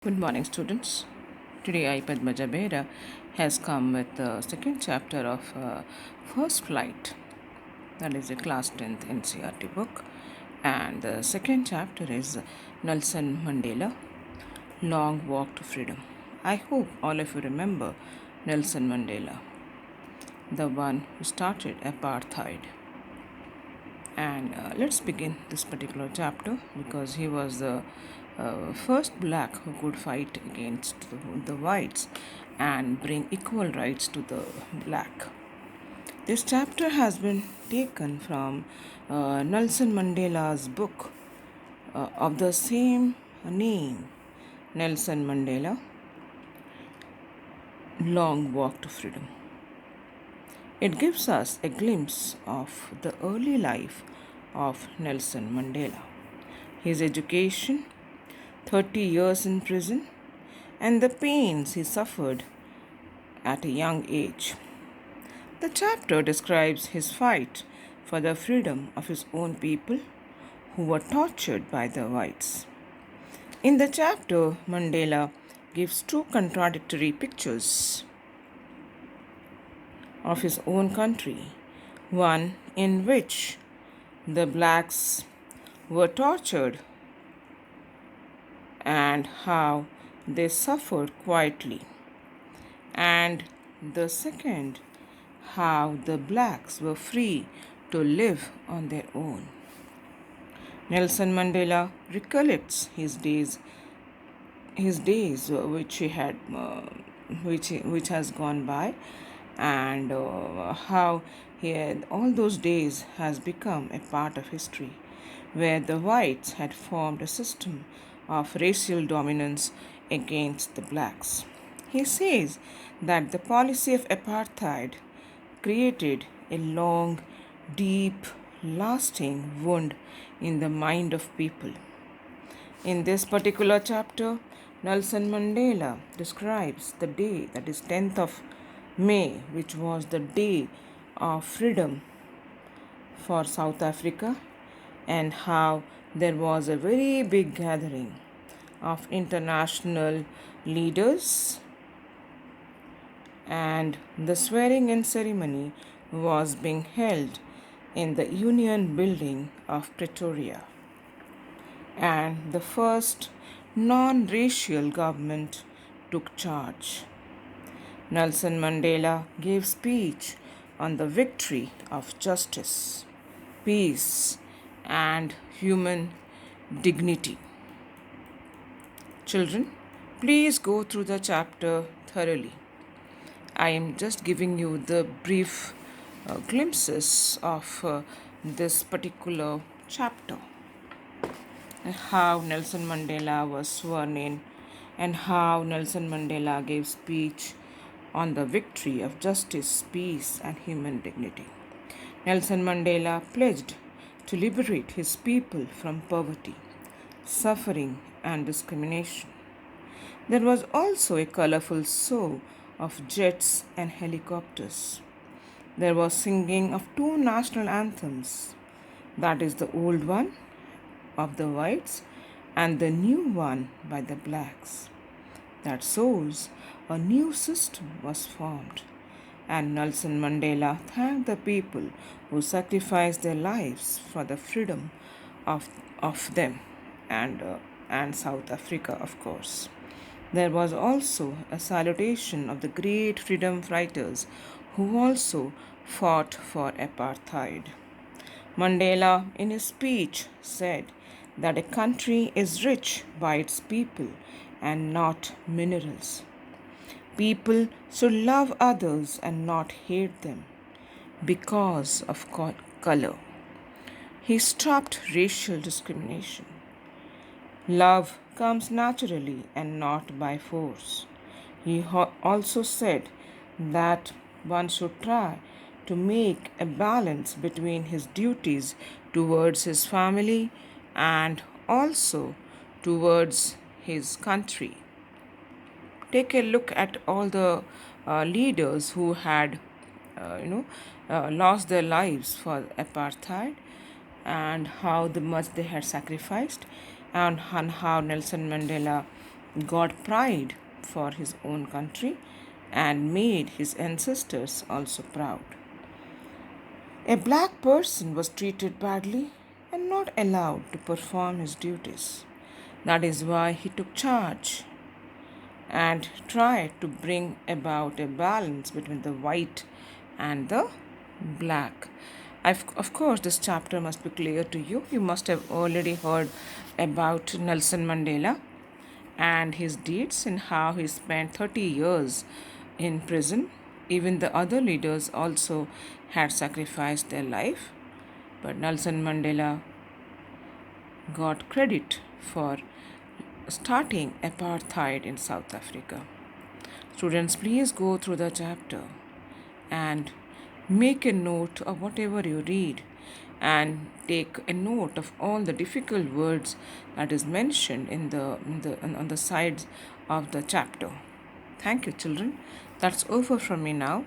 Good morning, students. Today, I, Padma Jabera, has come with the second chapter of First Flight, that is a class 10th NCRT book. And the second chapter is Nelson Mandela, Long Walk to Freedom. I hope all of you remember Nelson Mandela, the one who started apartheid. And let's begin this particular chapter because he was the first black who could fight against the whites and bring equal rights to the black. This chapter has been taken from Nelson Mandela's book of the same name, Nelson Mandela, Long Walk to Freedom. It gives us a glimpse of the early life of Nelson Mandela, his education, 30 years in prison, and the pains he suffered at a young age. The chapter describes his fight for the freedom of his own people who were tortured by the whites. In the chapter, Mandela gives two contradictory pictures of his own country, one in which the blacks were tortured and how they suffered quietly, and the second, how the blacks were free to live on their own. Nelson Mandela recollects his days which he had which has gone by, and how he had, all those days has become a part of history, where the whites had formed a system of racial dominance against the blacks. He says that the policy of apartheid created a long, deep, lasting wound in the mind of people. In this particular chapter, Nelson Mandela describes the day, that is 10th of May, which was the day of freedom for South Africa, and how there was a very big gathering of international leaders, and the swearing in ceremony was being held in the Union Building of Pretoria, and the first non-racial government took charge. Nelson Mandela gave speech on the victory of justice, peace, and human dignity. Children, please go through the chapter thoroughly. I am just giving you the brief glimpses of this particular chapter, and how Nelson Mandela was sworn in, and how Nelson Mandela gave speech on the victory of justice, peace, and human dignity. Nelson Mandela pledged to liberate his people from poverty, suffering, and discrimination. There was also a colorful show of jets and helicopters. There was singing of two national anthems, that is, the old one of the whites and the new one by the blacks. That shows a new system was formed, and Nelson Mandela thanked the people who sacrificed their lives for the freedom of them and South Africa, of course. There was also a salutation of the great freedom fighters who also fought for apartheid. Mandela, in his speech, said that a country is rich by its people and not minerals. People should love others and not hate them because of color. He stopped racial discrimination. Love comes naturally and not by force. He also said that one should try to make a balance between his duties towards his family and also towards his country. Take a look at all the leaders who had lost their lives for apartheid, and how much they had sacrificed, and how Nelson Mandela got pride for his own country and made his ancestors also proud. A black person was treated badly and not allowed to perform his duties. That is why he took charge and tried to bring about a balance between the white and the black. Of course, this chapter must be clear to you. You must have already heard about Nelson Mandela and his deeds and how he spent 30 years in prison. Even the other leaders also had sacrificed their life, but Nelson Mandela got credit for starting apartheid in South Africa. Students, please go through the chapter and make a note of whatever you read and take a note of all the difficult words that is mentioned on the sides of the chapter. Thank you, children. That's over from me now.